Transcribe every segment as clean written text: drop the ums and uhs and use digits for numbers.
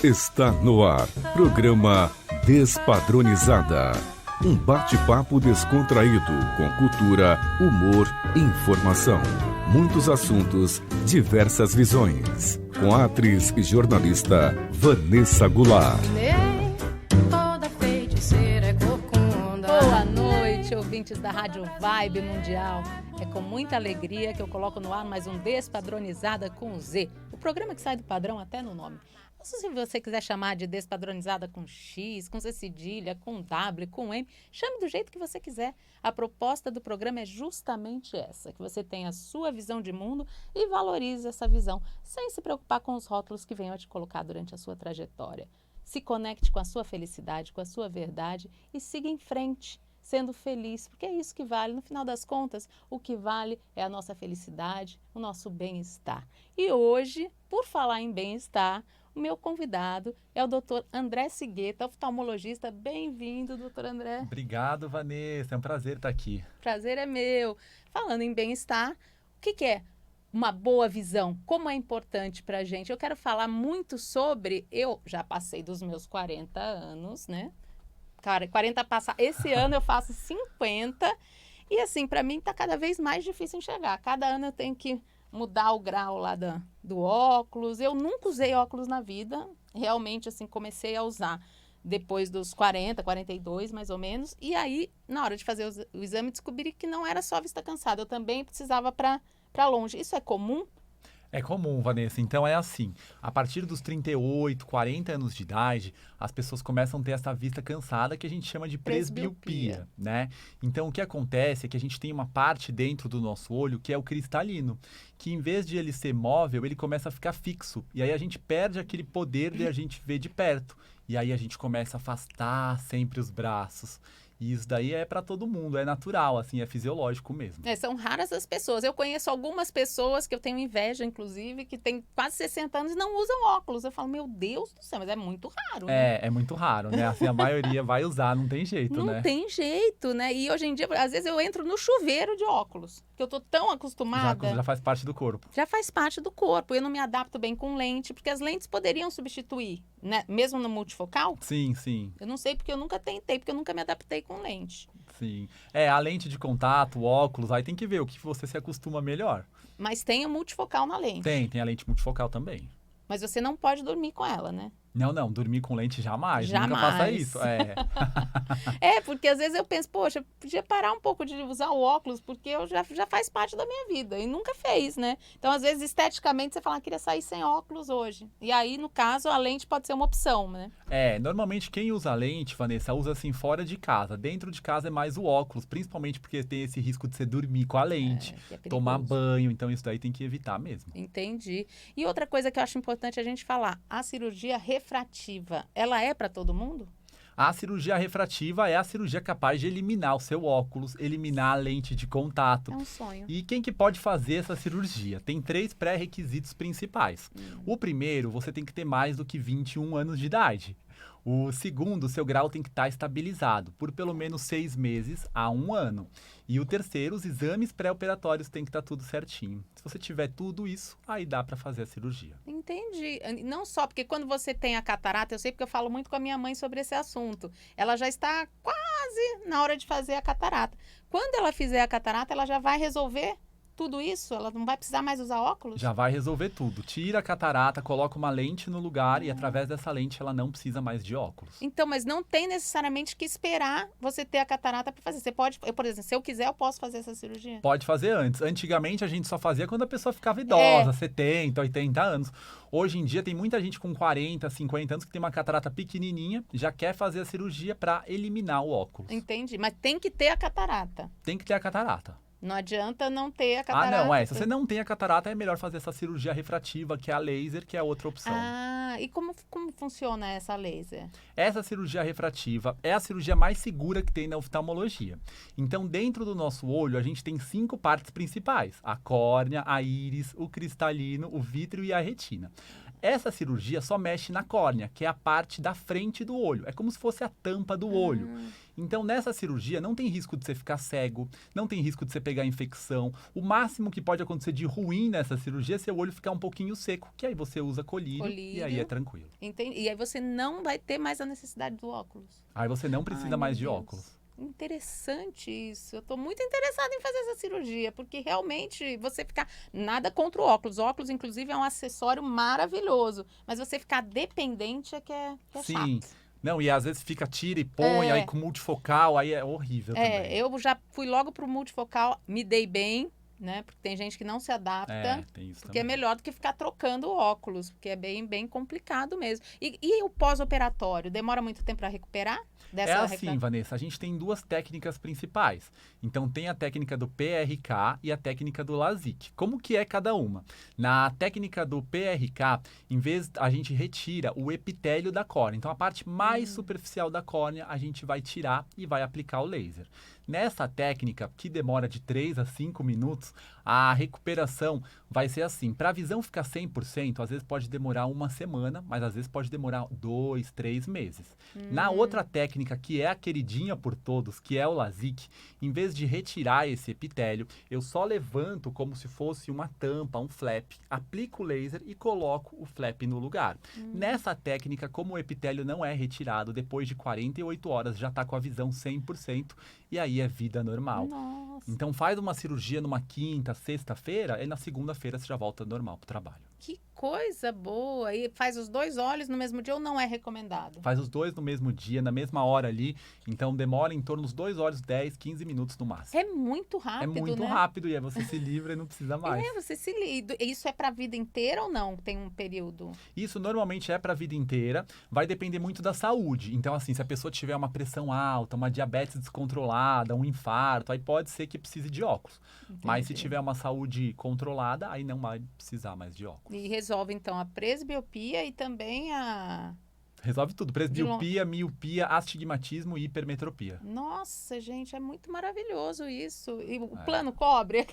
Está no ar, programa Despadronizada. Um bate-papo descontraído com cultura, humor e informação. Muitos assuntos, diversas visões. Com a atriz e jornalista Vanessa Goulart. Boa noite, ouvintes da Rádio Vibe Mundial. É com muita alegria que eu coloco no ar mais um Despadronizada com Z. O programa que sai do padrão até no nome. Se você quiser chamar de Despadronizada com X, com C cedilha, com W, com M, chame do jeito que você quiser. A proposta do programa é justamente essa, que você tenha a sua visão de mundo e valorize essa visão, sem se preocupar com os rótulos que venham a te colocar durante a sua trajetória. Se conecte com a sua felicidade, com a sua verdade e siga em frente, sendo feliz, porque é isso que vale. No final das contas, o que vale é a nossa felicidade, o nosso bem-estar. E hoje, por falar em bem-estar, o meu convidado é o Dr. André Sigueta, oftalmologista. Bem-vindo, Dr. André. Obrigado, Vanessa. É um prazer estar aqui. Prazer é meu. Falando em bem-estar, o que é uma boa visão? Como é importante para a gente? Eu quero falar muito sobre... Eu já passei dos meus 40 anos, né? Cara, 40 passa... Esse ano eu faço 50. E assim, para mim está cada vez mais difícil enxergar. Cada ano eu tenho que mudar o grau lá do óculos. Eu nunca usei óculos na vida. Realmente, assim, comecei a usar depois dos 40, 42, mais ou menos. E aí, na hora de fazer o exame, descobri que não era só vista cansada. Eu também precisava para longe. Isso é comum? É comum, Vanessa. Então é assim, a partir dos 38, 40 anos de idade, as pessoas começam a ter essa vista cansada que a gente chama de presbiopia, né? Então o que acontece é que a gente tem uma parte dentro do nosso olho que é o cristalino, que em vez de ele ser móvel, ele começa a ficar fixo. E aí a gente perde aquele poder de a gente ver de perto. E aí a gente começa a afastar sempre os braços. E isso daí é para todo mundo, é natural, assim, é fisiológico mesmo. São raras as pessoas. Eu conheço algumas pessoas que eu tenho inveja, inclusive, que têm quase 60 anos e não usam óculos. Eu falo, meu Deus do céu, mas é muito raro, né? É muito raro, né? Assim, a maioria vai usar, não tem jeito, né? Não tem jeito, né? E hoje em dia, às vezes eu entro no chuveiro de óculos, que eu tô tão acostumada. Já faz parte do corpo. Já faz parte do corpo. Eu não me adapto bem com lente, porque as lentes poderiam substituir, né? Mesmo no multifocal. Sim, sim. Eu não sei porque eu nunca tentei, porque eu nunca me adaptei com lente. Sim. A lente de contato, o óculos, aí tem que ver o que você se acostuma melhor. Mas tem a multifocal na lente. Tem a lente multifocal também. Mas você não pode dormir com ela, né? Não, dormir com lente jamais. Jamais. Nunca faça isso. Porque às vezes eu penso, poxa, podia parar um pouco de usar o óculos, porque eu já faz parte da minha vida. E nunca fez, né? Então, às vezes, esteticamente, você fala, queria sair sem óculos hoje. E aí, no caso, a lente pode ser uma opção, né? Normalmente quem usa lente, Vanessa, usa assim fora de casa. Dentro de casa é mais o óculos, principalmente porque tem esse risco de você dormir com a lente, tomar banho. Então, isso daí tem que evitar mesmo. Entendi. E outra coisa que eu acho importante a gente falar, a cirurgia refrativa, ela é para todo mundo? A cirurgia refrativa é a cirurgia capaz de eliminar o seu óculos, eliminar a lente de contato. É um sonho. E quem que pode fazer essa cirurgia? Tem 3 pré-requisitos principais. O primeiro, você tem que ter mais do que 21 anos de idade. O segundo, o seu grau tem que estar estabilizado por pelo menos 6 meses a 1 ano. E o terceiro, os exames pré-operatórios têm que estar tudo certinho. Se você tiver tudo isso, aí dá para fazer a cirurgia. Entendi. Não só porque quando você tem a catarata, eu sei porque eu falo muito com a minha mãe sobre esse assunto. Ela já está quase na hora de fazer a catarata. Quando ela fizer a catarata, ela já vai resolver tudo isso? Ela não vai precisar mais usar óculos? Já vai resolver tudo. Tira a catarata, coloca uma lente no lugar e através dessa lente ela não precisa mais de óculos. Então, mas não tem necessariamente que esperar você ter a catarata para fazer. Você pode, por exemplo, se eu quiser, eu posso fazer essa cirurgia? Pode fazer antes. Antigamente a gente só fazia quando a pessoa ficava idosa, 70, 80 anos. Hoje em dia tem muita gente com 40, 50 anos que tem uma catarata pequenininha, já quer fazer a cirurgia para eliminar o óculos. Entendi, mas tem que ter a catarata. Tem que ter a catarata. Não adianta não ter a catarata. Se você não tem a catarata, é melhor fazer essa cirurgia refrativa, que é a laser, que é a outra opção. E como funciona essa laser? Essa cirurgia refrativa é a cirurgia mais segura que tem na oftalmologia. Então, dentro do nosso olho, a gente tem 5 partes principais. A córnea, a íris, o cristalino, o vítreo e a retina. Essa cirurgia só mexe na córnea, que é a parte da frente do olho. É como se fosse a tampa do olho. Então, nessa cirurgia, não tem risco de você ficar cego, não tem risco de você pegar infecção. O máximo que pode acontecer de ruim nessa cirurgia é seu olho ficar um pouquinho seco, que aí você usa colírio. E aí é tranquilo. Entendi. E aí você não vai ter mais a necessidade do óculos. Aí você não precisa mais de óculos. Interessante isso. Eu estou muito interessada em fazer essa cirurgia, porque realmente você ficar... Nada contra o óculos. O óculos, inclusive, é um acessório maravilhoso. Mas você ficar dependente é que é Sim. chato. Não, e às vezes fica, tira e põe, aí com multifocal, aí é horrível também. Eu já fui logo pro multifocal, me dei bem, né? Porque tem gente que não se adapta. Tem isso porque também. é melhor do que ficar trocando óculos, porque é bem complicado mesmo. E o pós-operatório, demora muito tempo para recuperar? É assim, Vanessa, a gente tem duas técnicas principais. Então, tem a técnica do PRK e a técnica do LASIK. Como que é cada uma? Na técnica do PRK, em vez a gente retira o epitélio da córnea. Então, a parte mais superficial da córnea, a gente vai tirar e vai aplicar o laser. Nessa técnica, que demora de 3 a 5 minutos, a recuperação vai ser assim. Para a visão ficar 100%, às vezes pode demorar uma semana, mas às vezes pode demorar 2, 3 meses. Na outra técnica, que é a queridinha por todos, que é o LASIK, em vez de retirar esse epitélio, eu só levanto como se fosse uma tampa, um flap, aplico o laser e coloco o flap no lugar. Nessa técnica, como o epitélio não é retirado, depois de 48 horas já está com a visão 100%, e aí é vida normal. Nossa. Então faz uma cirurgia numa quinta, sexta-feira, e na segunda-feira você já volta normal pro trabalho. Que coisa boa! E faz os 2 olhos no mesmo dia ou não é recomendado? Faz os 2 no mesmo dia, na mesma hora ali. Então demora em torno dos 2 olhos, 10, 15 minutos no máximo. É muito rápido, É muito né? rápido e aí você se livra e não precisa mais. Você se livra. Isso é pra vida inteira ou não? Tem um período? Isso normalmente é para a vida inteira, vai depender muito da saúde. Então, assim, se a pessoa tiver uma pressão alta, uma diabetes descontrolada, um infarto, aí pode ser que precise de óculos. Entendi. Mas se tiver uma saúde controlada, aí não vai precisar mais de óculos. E resolve, então, a presbiopia e também a... Resolve tudo, presbiopia, miopia, astigmatismo e hipermetropia. Nossa, gente, é muito maravilhoso isso. E o plano cobre?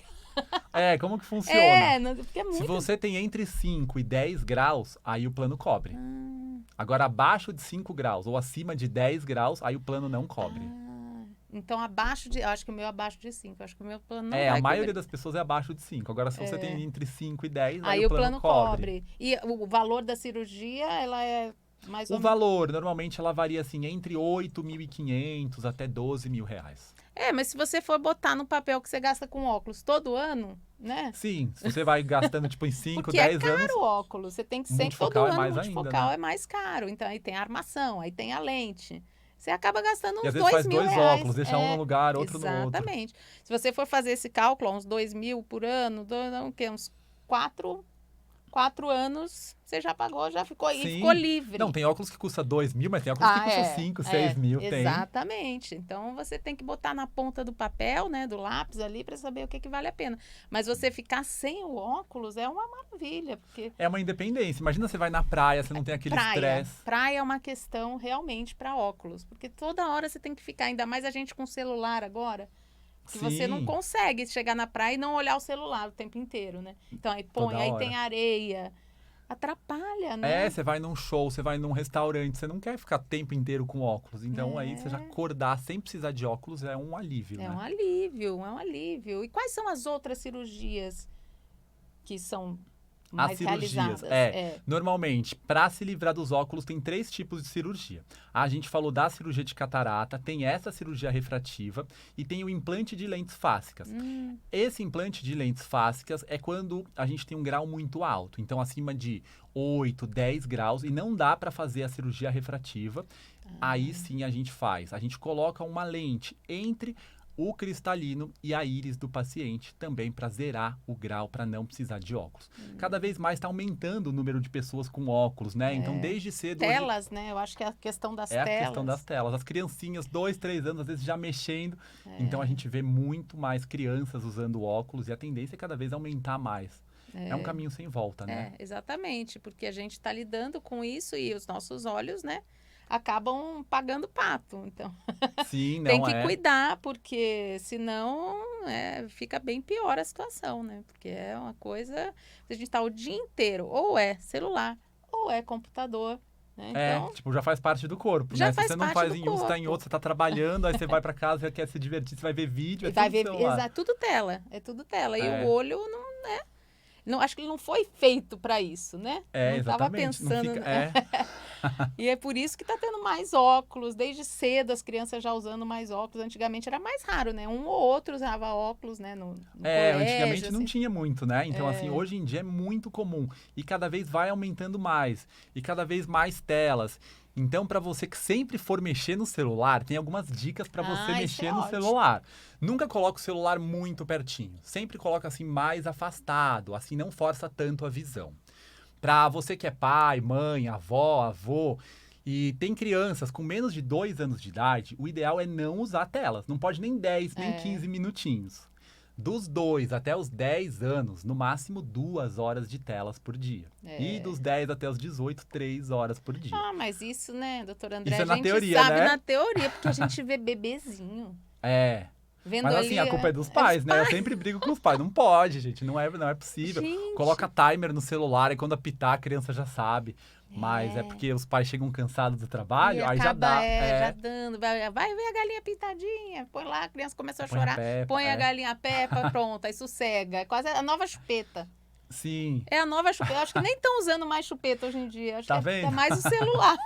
Como que funciona? Porque é muito... Se você tem entre 5 e 10 graus, aí o plano cobre. Agora, abaixo de 5 graus ou acima de 10 graus, aí o plano não cobre. Então, abaixo de... Eu acho que o meu é abaixo de 5. Eu acho que o meu plano não vai a maioria cobrir. das pessoas é abaixo de 5. Agora, se você tem entre 5 e 10, aí o plano cobre. E o valor da cirurgia, ela é mais ou menos... O valor, normalmente, ela varia assim, entre 8.500 até 12 mil reais. Mas se você for botar no papel que você gasta com óculos todo ano, né? Sim, se você vai gastando tipo em 5, porque 10 é caro anos... o óculos, você tem que sempre todo ano, multifocal é mais caro. Então, aí tem a armação, aí tem a lente. Você acaba gastando uns e às vezes faz 2 mil dois reais. óculos, deixa um no lugar, outro no outro. Exatamente. Se você for fazer esse cálculo, uns 2 mil por ano, uns 4 anos, você já pagou, já ficou, e ficou livre. Não, tem óculos que custa 2 mil, mas tem óculos que custa 5, 6 mil. Exatamente. Então, você tem que botar na ponta do papel, né, do lápis ali, para saber o que vale a pena. Mas você ficar sem o óculos é uma maravilha, porque... É uma independência. Imagina você vai na praia, você não tem aquele estresse. Praia é uma questão realmente para óculos, porque toda hora você tem que ficar, ainda mais a gente com celular agora, que você não consegue chegar na praia e não olhar o celular o tempo inteiro, né? Então, aí põe, aí tem areia. Atrapalha, né? Você vai num show, você vai num restaurante, você não quer ficar o tempo inteiro com óculos. Então, aí você já acordar sem precisar de óculos é um alívio, né? É um alívio. E quais são as outras cirurgias que são mais realizadas? Normalmente, para se livrar dos óculos, tem 3 tipos de cirurgia. A gente falou da cirurgia de catarata, tem essa cirurgia refrativa e tem o implante de lentes fásicas. Esse implante de lentes fásicas é quando a gente tem um grau muito alto, então acima de 8, 10 graus, e não dá para fazer a cirurgia refrativa. Aí sim a gente faz. A gente coloca uma lente entre o cristalino e a íris do paciente, também para zerar o grau, para não precisar de óculos. Cada vez mais está aumentando o número de pessoas com óculos, né? Então, desde cedo... Telas, né? Eu acho que é a questão das telas. É a questão das telas. As criancinhas, 2, 3 anos, às vezes já mexendo. Então, a gente vê muito mais crianças usando óculos e a tendência é cada vez aumentar mais. É um caminho sem volta, né? Exatamente, porque a gente está lidando com isso e os nossos olhos, né? Acabam pagando pato, então tem que cuidar, porque senão fica bem pior a situação, né? Porque é uma coisa, a gente tá o dia inteiro, ou é celular, ou é computador. Né? Então, tipo, já faz parte do corpo, já né? faz Se você não parte faz do em um, você tá em corpo. outro, você tá trabalhando, aí você vai pra casa, você quer se divertir, você vai ver vídeo, E é vai tudo ver, celular. exato, tudo tela. É tudo tela. E o É. olho não, acho que ele não foi feito para isso, né? Não estava Exatamente. Não pensando. fica, E é por isso que está tendo mais óculos. Desde cedo as crianças já usando mais óculos. Antigamente era mais raro, né? Um ou outro usava óculos, né? No colégio, antigamente não assim. tinha muito, né? Então, assim, hoje em dia é muito comum. E cada vez vai aumentando mais. E cada vez mais telas. Então, para você que sempre for mexer no celular, tem algumas dicas para você isso mexer é no ótimo. celular. Nunca coloca o celular muito pertinho. Sempre coloca assim mais afastado, assim não força tanto a visão. Para você que é pai, mãe, avó, avô e tem crianças com menos de 2 anos de idade, o ideal é não usar telas. Não pode nem 10, nem 15 minutinhos. Dos 2 até os 10 anos, no máximo 2 horas de telas por dia. E dos 10 até os 18, 3 horas por dia. Ah, mas isso, né, doutor André, Isso é a na gente teoria, sabe né? na teoria, porque a gente vê bebezinho. Vendo Mas ali, assim, a culpa é dos pais, né? Eu sempre brigo com os pais. Não pode, gente. Não é possível. Gente. Coloca timer no celular e quando apitar, a criança já sabe. Mas é porque os pais chegam cansados do trabalho, E aí acaba, já dá. já dando. Vai ver a galinha pintadinha. Põe lá, a criança começa a Põe a chorar. Peppa, Põe a galinha Peppa, pronto, aí sossega. É quase a nova chupeta. Sim. É a nova chupeta. Eu acho que nem estão usando mais chupeta hoje em dia. Acho Tá que vendo? é mais o celular.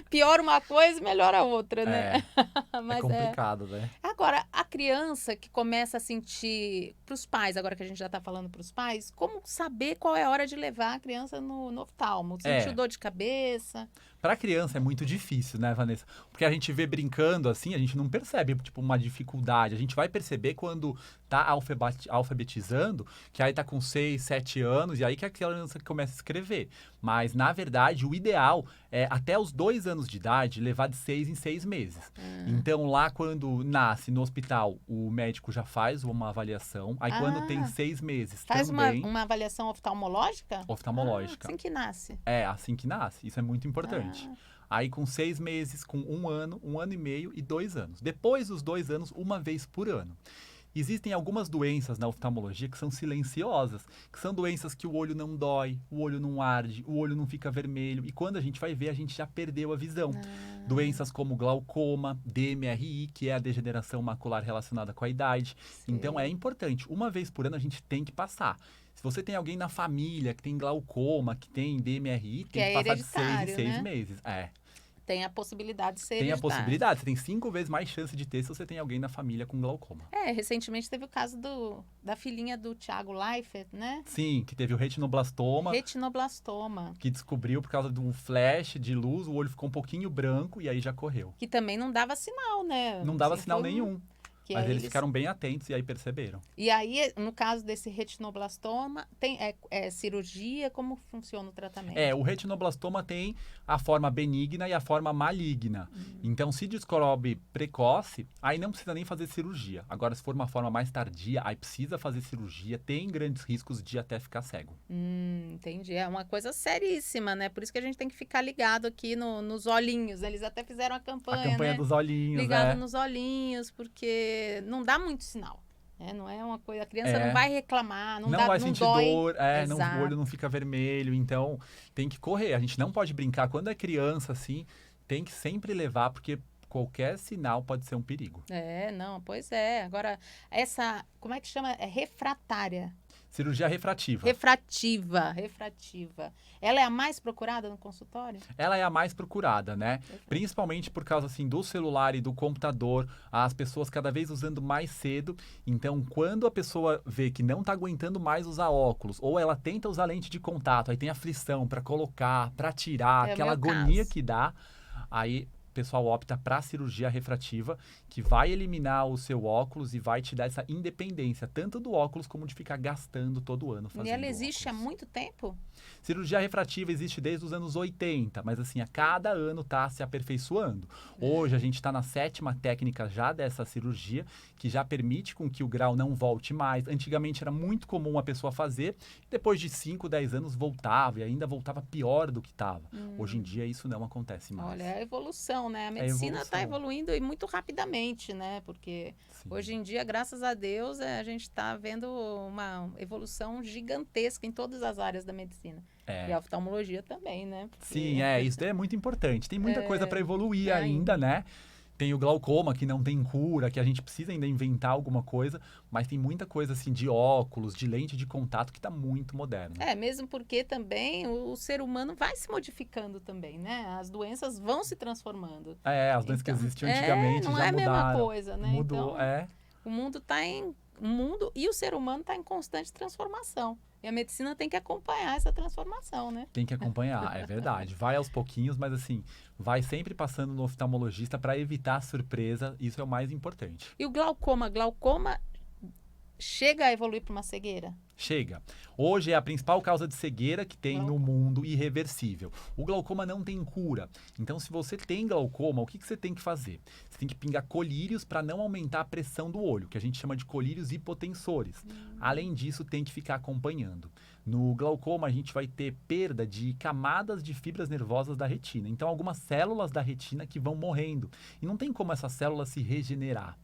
Piora uma coisa, melhora a outra, né? É complicado, né? Agora, a criança que começa a sentir, para os pais, agora que a gente já está falando para os pais, como saber qual é a hora de levar a criança no oftalmo? Sentiu dor de cabeça? Para criança é muito difícil, né, Vanessa? Porque a gente vê brincando assim, a gente não percebe, tipo, uma dificuldade. A gente vai perceber quando tá alfabetizando, que aí tá com 6, 7 anos, e aí que a criança começa a escrever. Mas, na verdade, o ideal é até os 2 anos de idade, levar de 6 em 6 meses. Então, lá quando nasce no hospital, o médico já faz uma avaliação. Aí, quando tem 6 meses faz também... uma avaliação oftalmológica? Oftalmológica. Assim que nasce. É, assim que nasce. Isso é muito importante. Aí com 6 meses, com 1 ano, 1 ano e meio e 2 anos. Depois dos 2 anos, uma vez por ano. Existem algumas doenças na oftalmologia que são silenciosas, que são doenças que o olho não dói, o olho não arde, o olho não fica vermelho. E quando a gente vai ver, a gente já perdeu a visão. Doenças como glaucoma, DMRI, que é a degeneração macular relacionada com a idade. Sim. Então é importante, uma vez por ano a gente tem que passar. Se você tem alguém na família que tem glaucoma, que tem DMRI, tem que passar de 6 em 6 meses. Tem a possibilidade de ser Tem a hereditário. possibilidade. Você tem 5 vezes mais chance de ter se você tem alguém na família com glaucoma. Recentemente teve o caso da filhinha do Thiago Leifert, né? Sim, que teve o retinoblastoma. Retinoblastoma. Que descobriu por causa de um flash de luz, o olho ficou um pouquinho branco e aí já correu. Que também não dava sinal, né? Não dava sinal nenhum. Mas aí eles ficaram bem atentos e aí perceberam. E aí, no caso desse retinoblastoma, tem cirurgia? Como funciona o tratamento? O retinoblastoma tem a forma benigna e a forma maligna. Então, se descobre precoce, aí não precisa nem fazer cirurgia. Agora, se for uma forma mais tardia, aí precisa fazer cirurgia, tem grandes riscos de até ficar cego. Entendi. É uma coisa seríssima, né? Por isso que a gente tem que ficar ligado aqui nos olhinhos. Eles até fizeram a campanha, A campanha né? dos olhinhos, Ligado nos olhinhos, porque não dá muito sinal. Não é uma coisa, a criança não vai reclamar, não vai sentir dói. dor, o olho não fica vermelho, então tem que correr. A gente não pode brincar. Quando é criança, assim, tem que sempre levar, porque qualquer sinal pode ser um perigo. Pois é. Agora, como é que chama? É refratária. Cirurgia refrativa. Refrativa. Ela é a mais procurada no consultório? Ela é a mais procurada, né? Principalmente por causa, assim, do celular e do computador, as pessoas cada vez usando mais cedo. Então, quando a pessoa vê que não tá aguentando mais usar óculos, ou ela tenta usar lente de contato, aí tem aflição para colocar, para tirar, aquela agonia que dá, aí o pessoal opta para a cirurgia refrativa, que vai eliminar o seu óculos e vai te dar essa independência, tanto do óculos como de ficar gastando todo ano fazendo E ela existe óculos. há muito tempo? Cirurgia refrativa existe desde os anos 80, mas assim, a cada ano está se aperfeiçoando. Hoje a gente está na 7ª técnica já dessa cirurgia, que já permite com que o grau não volte mais. Antigamente era muito comum a pessoa fazer, depois de 5, 10 anos voltava, e ainda voltava pior do que estava. Hoje em dia isso não acontece mais. Olha, a evolução evolução, né? A medicina está evoluindo e muito rapidamente, né? Porque hoje em dia, graças a Deus, a gente está vendo uma evolução gigantesca em todas as áreas da medicina. E a oftalmologia também, né? Porque... Sim, isso daí é muito importante. Tem muita coisa para evoluir ainda, né? Tem o glaucoma, que não tem cura, que a gente precisa ainda inventar alguma coisa, mas tem muita coisa assim de óculos, de lente de contato que está muito moderna. Mesmo porque também o ser humano vai se modificando também, né? As doenças vão se transformando. As doenças que existiam antigamente já mudaram. Não é a mesma coisa, né? Mudou, então, o mundo está o mundo e o ser humano está em constante transformação. E a medicina tem que acompanhar essa transformação, né? Tem que acompanhar, é verdade. Vai aos pouquinhos, mas assim, vai sempre passando no oftalmologista para evitar surpresa. Isso é o mais importante. E o glaucoma? Glaucoma chega a evoluir para uma cegueira? Chega. Hoje é a principal causa de cegueira que tem no mundo, irreversível. O glaucoma não tem cura. Então, se você tem glaucoma, o que você tem que fazer? Você tem que pingar colírios para não aumentar a pressão do olho, que a gente chama de colírios hipotensores. Além disso, tem que ficar acompanhando. No glaucoma, a gente vai ter perda de camadas de fibras nervosas da retina. Então, algumas células da retina que vão morrendo. E não tem como essas células se regenerar.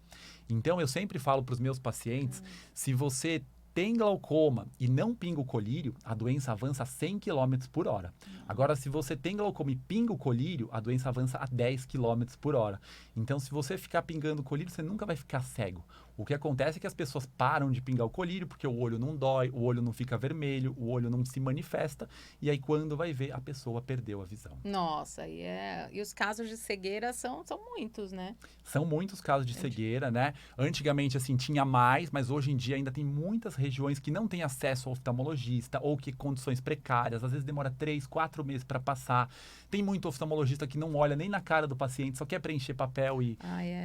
Então, eu sempre falo para os meus pacientes, se você tem glaucoma e não pinga o colírio, a doença avança a 100 km por hora. Agora, se você tem glaucoma e pinga o colírio, a doença avança a 10 km por hora. Então, se você ficar pingando o colírio, você nunca vai ficar cego. O que acontece é que as pessoas param de pingar o colírio porque o olho não dói, o olho não fica vermelho, o olho não se manifesta. E aí, quando vai ver, a pessoa perdeu a visão. Nossa, e os casos de cegueira são muitos, né? São muitos casos de cegueira, né? Antigamente, assim, tinha mais, mas hoje em dia ainda tem muitas regiões que não têm acesso ao oftalmologista ou que condições precárias. Às vezes demora 3, 4 meses para passar. Tem muito oftalmologista que não olha nem na cara do paciente, só quer preencher papel e...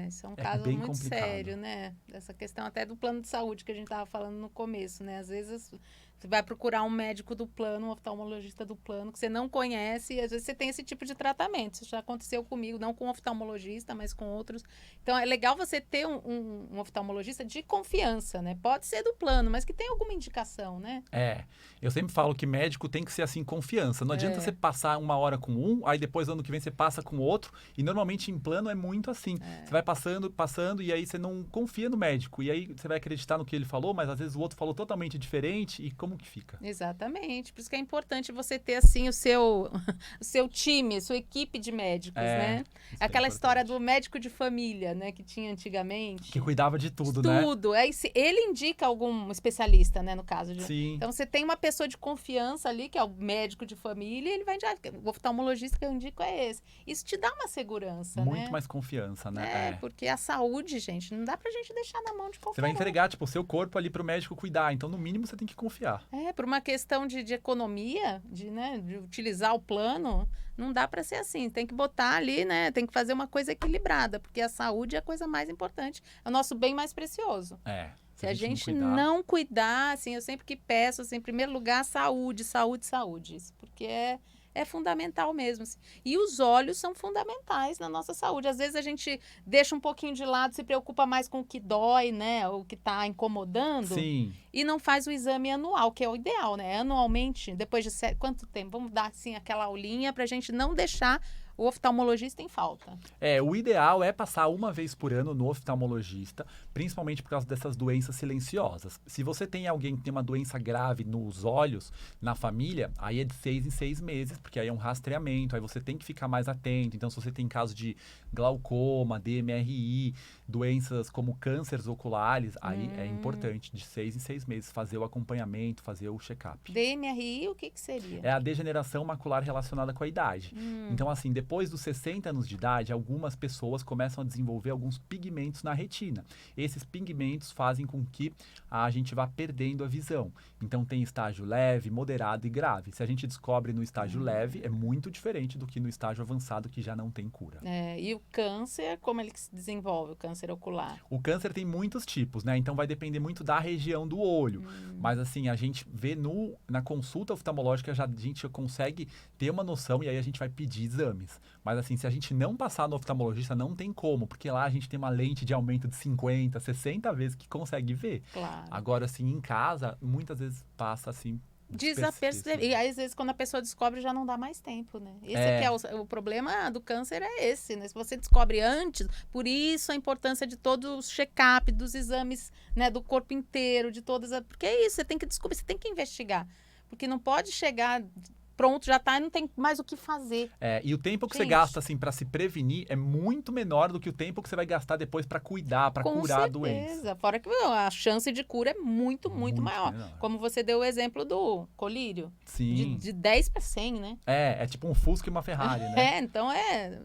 Isso é um caso bem muito complicado. sério, né? Essa questão até do plano de saúde que a gente estava falando no começo, né? Às vezes você vai procurar um médico do plano, um oftalmologista do plano, que você não conhece, e às vezes você tem esse tipo de tratamento. Isso já aconteceu comigo, não com um oftalmologista, mas com outros. Então, é legal você ter um oftalmologista de confiança, né? Pode ser do plano, mas que tem alguma indicação, né? Eu sempre falo que médico tem que ser assim, confiança. Não adianta você passar uma hora com um, aí depois, ano que vem, você passa com outro, e normalmente em plano é muito assim. Você vai passando, e aí você não confia no médico, e aí você vai acreditar no que ele falou, mas às vezes o outro falou totalmente diferente, e como que fica? Exatamente. Por isso que é importante você ter, assim, o seu time, a sua equipe de médicos, né? Aquela história do médico de família, né? Que tinha antigamente. Que cuidava de tudo, né? Tudo. Aí, ele indica algum especialista, né? No caso de... Sim. Então, você tem uma pessoa de confiança ali, que é o médico de família, e ele vai indicar. O oftalmologista que eu indico é esse. Isso te dá uma segurança, né? Muito mais confiança, né? Porque a saúde, gente, não dá pra gente deixar na mão de qualquer Você vai entregar, tipo, o seu corpo ali pro médico cuidar. Então, no mínimo, você tem que confiar. Por uma questão de economia, de utilizar o plano, não dá para ser assim. Tem que botar ali, né? Tem que fazer uma coisa equilibrada, porque a saúde é a coisa mais importante. É o nosso bem mais precioso. Se a gente não cuidar, assim, eu sempre que peço, assim, em primeiro lugar, saúde. Isso, porque é fundamental mesmo. Assim. E os olhos são fundamentais na nossa saúde. Às vezes a gente deixa um pouquinho de lado, se preocupa mais com o que dói, né? O que está incomodando. Sim. E não faz o exame anual, que é o ideal, né? Anualmente, depois de quanto tempo? Vamos dar, assim, aquela aulinha para a gente não deixar o oftalmologista em falta. O ideal é passar uma vez por ano no oftalmologista, principalmente por causa dessas doenças silenciosas. Se você tem alguém que tem uma doença grave nos olhos, na família, aí é de 6 em 6 meses, porque aí é um rastreamento, aí você tem que ficar mais atento. Então, se você tem caso de glaucoma, DMRI, doenças como cânceres oculares, aí é importante, de 6 em 6 meses, fazer o acompanhamento, fazer o check-up. DMRI, o que seria? É a degeneração macular relacionada com a idade. Então, assim, depois dos 60 anos de idade, algumas pessoas começam a desenvolver alguns pigmentos na retina. Esses pigmentos fazem com que a gente vá perdendo a visão. Então, tem estágio leve, moderado e grave. Se a gente descobre no estágio leve, é muito diferente do que no estágio avançado, que já não tem cura. E o câncer, como ele se desenvolve, o câncer ocular? O câncer tem muitos tipos, né? Então, vai depender muito da região do olho. Mas, assim, a gente vê na consulta oftalmológica, a gente consegue ter uma noção e aí a gente vai pedir exames. Mas, assim, se a gente não passar no oftalmologista, não tem como, porque lá a gente tem uma lente de aumento de 50, 60 vezes que consegue ver. Claro. Agora, assim, em casa, muitas vezes passa, assim, desapercebido. E aí, às vezes, quando a pessoa descobre, já não dá mais tempo, né? Esse que é o problema do câncer é esse, né? Se você descobre antes, por isso a importância de todo o check-up, dos exames, né, do corpo inteiro, de todas as... Porque é isso, você tem que descobrir, você tem que investigar. Porque não pode chegar... Pronto, já tá e não tem mais o que fazer. E o tempo que você gasta, assim, para se prevenir é muito menor do que o tempo que você vai gastar depois para cuidar, para curar a doença. Com certeza. Fora que a chance de cura é muito maior. menor. Como você deu o exemplo do colírio. Sim. De 10 para 100, né? É tipo um Fusca e uma Ferrari, né? Então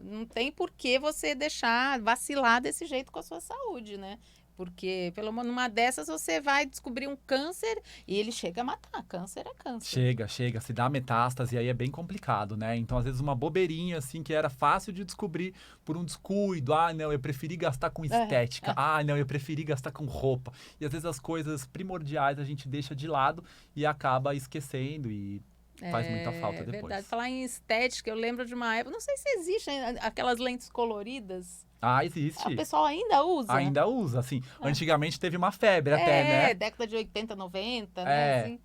não tem por que você deixar vacilar desse jeito com a sua saúde, né? Porque, numa dessas, você vai descobrir um câncer e ele chega a matar. Câncer é câncer. Chega. Se dá metástase, aí é bem complicado, né? Então, às vezes, uma bobeirinha, assim, que era fácil de descobrir por um descuido. Ah, não, eu preferi gastar com estética. Ah, não, eu preferi gastar com roupa. E, às vezes, as coisas primordiais a gente deixa de lado e acaba esquecendo e... faz muita falta depois. É verdade. Falar em estética, eu lembro de uma época... Não sei se existem aquelas lentes coloridas. Existe. O pessoal ainda usa? Ainda usa, assim. Antigamente teve uma febre até, né? Década de 80, 90, né? Assim.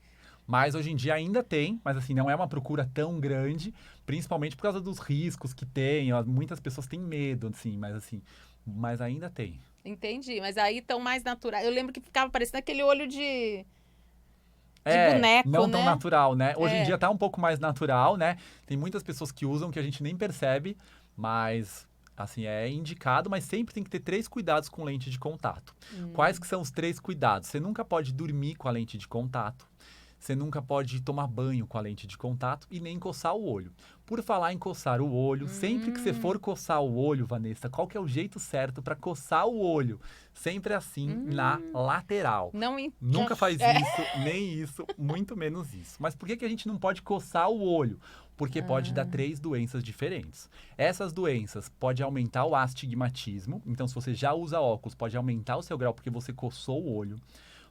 Mas hoje em dia ainda tem, mas assim, não é uma procura tão grande, principalmente por causa dos riscos que tem. Muitas pessoas têm medo, assim, mas ainda tem. Entendi, mas aí tão mais natural. Eu lembro que ficava parecendo aquele olho de boneco, não né? tão natural, né? Hoje em dia tá um pouco mais natural, né? Tem muitas pessoas que usam que a gente nem percebe, mas assim, é indicado, mas sempre tem que ter 3 cuidados com lente de contato. Quais que são os 3 cuidados? Você nunca pode dormir com a lente de contato. Você nunca pode tomar banho com a lente de contato e nem coçar o olho. Por falar em coçar o olho, sempre que você for coçar o olho, Vanessa, qual que é o jeito certo para coçar o olho? Sempre assim, na lateral. Nunca faz isso, nem isso, muito menos isso. Mas por que a gente não pode coçar o olho? Porque pode dar 3 doenças diferentes. Essas doenças podem aumentar o astigmatismo. Então, se você já usa óculos, pode aumentar o seu grau porque você coçou o olho.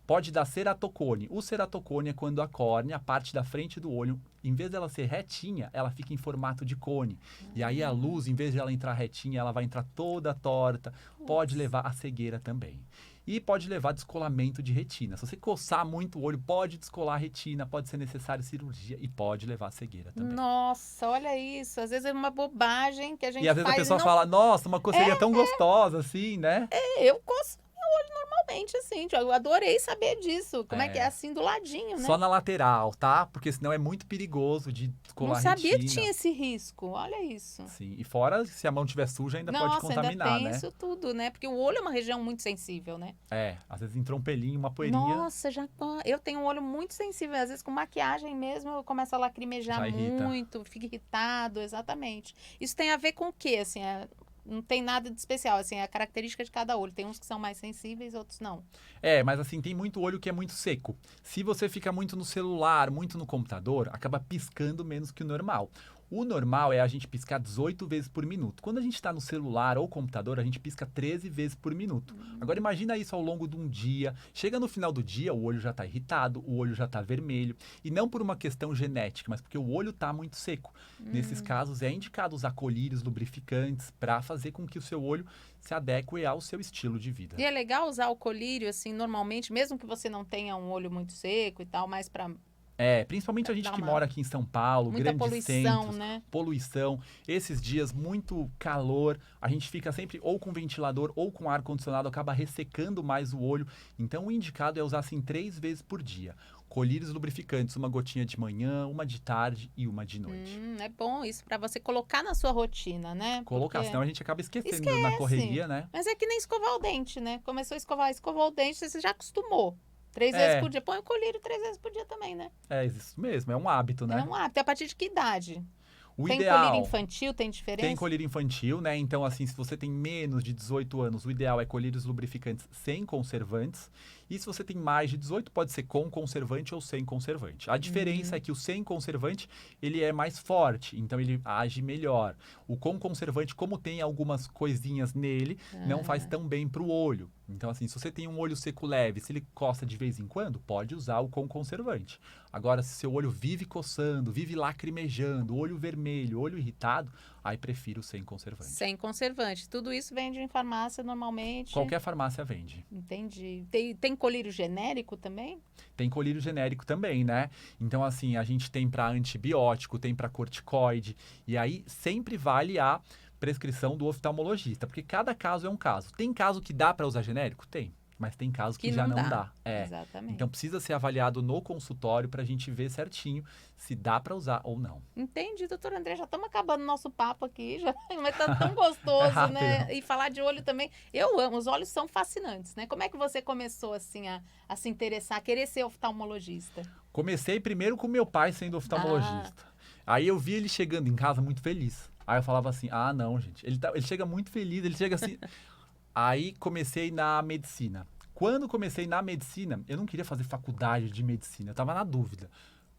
Pode dar ceratocone. O ceratocone é quando a córnea, a parte da frente do olho, em vez dela ser retinha, ela fica em formato de cone. E aí a luz, em vez de ela entrar retinha, ela vai entrar toda torta. Pode levar a cegueira também. E pode levar a descolamento de retina. Se você coçar muito o olho, pode descolar a retina, pode ser necessário cirurgia e pode levar a cegueira também. Nossa, olha isso. Às vezes é uma bobagem que a gente faz. E às vezes a pessoa fala, nossa, uma coceirinha tão gostosa assim, né? Eu coço meu olho normalmente, assim. Eu adorei saber disso. Como é que é assim do ladinho, né? Só na lateral, tá? Porque senão é muito perigoso de descolar a retina. Não sabia que tinha esse risco. Olha isso. Sim, e fora, se a mão estiver suja, ainda pode contaminar, ainda tem isso tudo, né? Porque o olho é uma região muito sensível, né? Às vezes entra um pelinho, uma poeirinha. Nossa, eu tenho um olho muito sensível. Às vezes com maquiagem mesmo, eu começo a lacrimejar muito, fico irritado, exatamente. Isso tem a ver com o quê, assim? Não tem nada de especial, assim, é a característica de cada olho. Tem uns que são mais sensíveis, outros não. Mas assim, tem muito olho que é muito seco. Se você fica muito no celular, muito no computador, acaba piscando menos que o normal. O normal é a gente piscar 18 vezes por minuto. Quando a gente está no celular ou computador, a gente pisca 13 vezes por minuto. Agora imagina isso ao longo de um dia. Chega no final do dia, o olho já está irritado, o olho já está vermelho. E não por uma questão genética, mas porque o olho está muito seco. Nesses casos, é indicado usar colírios lubrificantes para fazer com que o seu olho se adeque ao seu estilo de vida. E é legal usar o colírio, assim, normalmente, mesmo que você não tenha um olho muito seco e tal, mas para... Principalmente a gente que mora aqui em São Paulo, muita grandes poluição, centros, né? Poluição, esses dias muito calor, a gente fica sempre ou com ventilador ou com ar-condicionado, acaba ressecando mais o olho. Então o indicado é usar assim 3 vezes por dia. Colírios lubrificantes, uma gotinha de manhã, uma de tarde e uma de noite. É bom isso para você colocar na sua rotina, né? Colocar, senão a gente acaba esquecendo na correria, né? Mas é que nem escovar o dente, né? Começou a escovou o dente, você já acostumou. 3 vezes por dia. Põe o colírio 3 vezes por dia também, né? Isso mesmo, é um hábito, né? É um hábito. A partir de que idade? Tem ideal, colírio infantil, tem diferença? Tem colírio infantil, né? Então, assim, se você tem menos de 18 anos, o ideal é colírios lubrificantes sem conservantes. E se você tem mais de 18, pode ser com conservante ou sem conservante. A diferença é que o sem conservante, ele é mais forte, então ele age melhor. O com conservante, como tem algumas coisinhas nele, não faz tão bem para o olho. Então, assim, se você tem um olho seco leve, se ele coça de vez em quando, pode usar o com conservante. Agora, se seu olho vive coçando, vive lacrimejando, olho vermelho, vermelho, olho irritado, aí prefiro sem conservante. Sem conservante. Tudo isso vende em farmácia normalmente? Qualquer farmácia vende. Entendi. Tem colírio genérico também? Tem colírio genérico também, né? Então, assim, a gente tem para antibiótico, tem para corticoide, e aí sempre vale a prescrição do oftalmologista, porque cada caso é um caso. Tem caso que dá para usar genérico? Tem. Mas tem casos que já não dá. Exatamente. Então precisa ser avaliado no consultório para a gente ver certinho se dá para usar ou não. Entendi, doutor André. Já estamos acabando nosso papo aqui, mas tá tão gostoso, né? E falar de olho também. Eu amo, os olhos são fascinantes, né? Como é que você começou assim a se interessar, a querer ser oftalmologista? Comecei primeiro com meu pai sendo oftalmologista. Aí eu vi ele chegando em casa muito feliz. Aí eu falava assim, não, gente, ele chega muito feliz, ele chega assim... Aí comecei na medicina. Quando comecei na medicina, eu não queria fazer faculdade de medicina, eu estava na dúvida.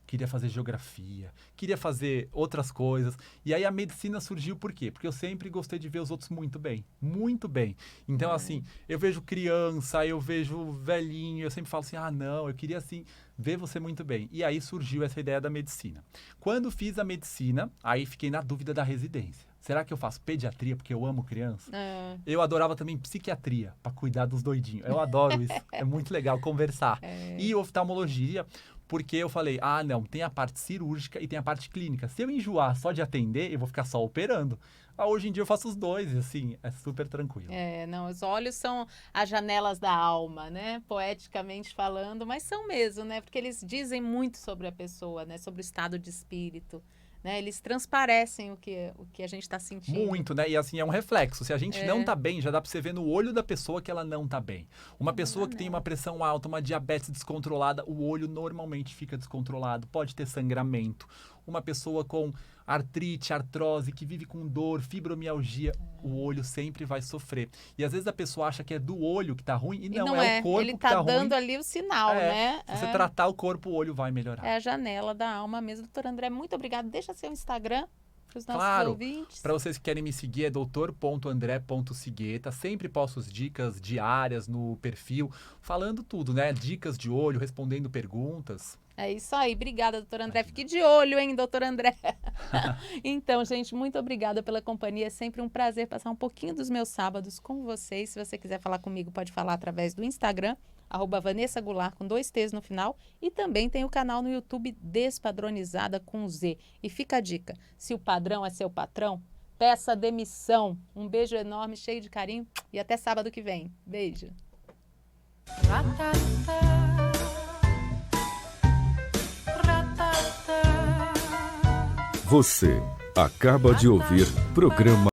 Queria fazer geografia, queria fazer outras coisas. E aí a medicina surgiu por quê? Porque eu sempre gostei de ver os outros muito bem. Muito bem. Então, assim, eu vejo criança, eu vejo velhinho, eu sempre falo assim, não, eu queria, assim, ver você muito bem. E aí surgiu essa ideia da medicina. Quando fiz a medicina, aí fiquei na dúvida da residência. Será que eu faço pediatria porque eu amo criança? Eu adorava também psiquiatria, para cuidar dos doidinhos. Eu adoro isso. É muito legal conversar. E oftalmologia, porque eu falei, não, tem a parte cirúrgica e tem a parte clínica. Se eu enjoar só de atender, eu vou ficar só operando. Hoje em dia eu faço os dois, e assim, é super tranquilo. Não, os olhos são as janelas da alma, né? Poeticamente falando, mas são mesmo, né? Porque eles dizem muito sobre a pessoa, né? Sobre o estado de espírito. Né? Eles transparecem o que a gente está sentindo. Muito, né? E assim, é um reflexo. Se a gente não tá bem, já dá para você ver no olho da pessoa que ela não tá bem. Uma pessoa que tem uma pressão alta, uma diabetes descontrolada, o olho normalmente fica descontrolado, pode ter sangramento. Uma pessoa com artrite, artrose, que vive com dor, fibromialgia, o olho sempre vai sofrer. E às vezes a pessoa acha que é do olho que tá ruim, e não é o corpo ele que tá ruim. Ele tá dando ali o sinal, né? Se você tratar o corpo, o olho vai melhorar. É a janela da alma mesmo. Doutor André, muito obrigada. Deixa seu Instagram para os nossos ouvintes. Para vocês que querem me seguir, é doutor.andré.sigueta. Sempre posto dicas diárias no perfil, falando tudo, né? Dicas de olho, respondendo perguntas. É isso aí. Obrigada, doutor André. Fique de olho, hein, doutor André? Então, gente, muito obrigada pela companhia. É sempre um prazer passar um pouquinho dos meus sábados com vocês. Se você quiser falar comigo, pode falar através do Instagram, @Vanessa Goulart, com 2 T's no final. E também tem o canal no YouTube Despadronizada com Z. E fica a dica, se o padrão é seu patrão, peça demissão. Um beijo enorme, cheio de carinho. E até sábado que vem. Beijo. Você acaba de ouvir programa